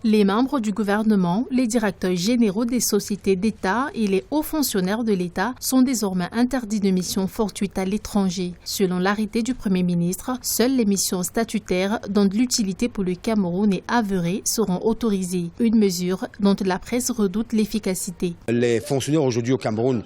Les membres du gouvernement, les directeurs généraux des sociétés d'État et les hauts fonctionnaires de l'État sont désormais interdits de missions fortuites à l'étranger. Selon l'arrêté du Premier ministre, seules les missions statutaires dont l'utilité pour le Cameroun est avérée seront autorisées. Une mesure dont la presse redoute l'efficacité. Les fonctionnaires aujourd'hui au Cameroun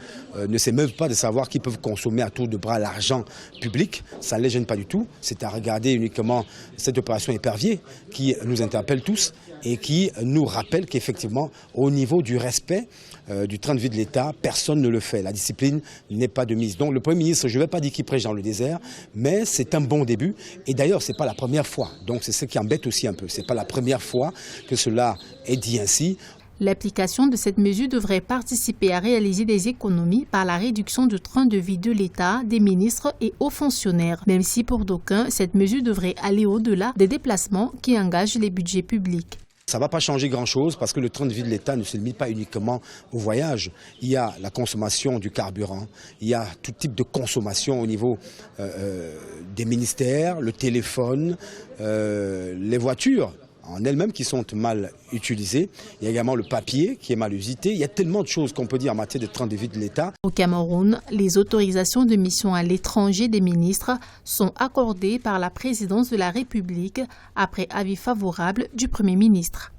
ne s'émeuvent pas de savoir qu'ils peuvent consommer à tour de bras l'argent public. Ça ne les gêne pas du tout. C'est à regarder uniquement cette opération épervier qui nous interpelle tous et qui nous rappelle qu'effectivement, au niveau du respect du train de vie de l'État, personne ne le fait. La discipline n'est pas de mise. Donc le Premier ministre, je ne vais pas dire qu'il prêche dans le désert, mais c'est un bon début. Et d'ailleurs, ce n'est pas la première fois. Donc c'est ce qui embête aussi un peu. Ce n'est pas la première fois que cela est dit ainsi. L'application de cette mesure devrait participer à réaliser des économies par la réduction du train de vie de l'État, des ministres et hauts fonctionnaires. Même si pour d'aucuns, cette mesure devrait aller au-delà des déplacements qui engagent les budgets publics. Ça ne va pas changer grand-chose parce que le train de vie de l'État ne se limite pas uniquement au voyage. Il y a la consommation du carburant, il y a tout type de consommation au niveau des ministères, le téléphone, les voitures en elles-mêmes qui sont mal utilisées. Il y a également le papier qui est mal usité. Il y a tellement de choses qu'on peut dire en matière de train de vie de l'État. Au Cameroun, les autorisations de mission à l'étranger des ministres sont accordées par la présidence de la République après avis favorable du Premier ministre.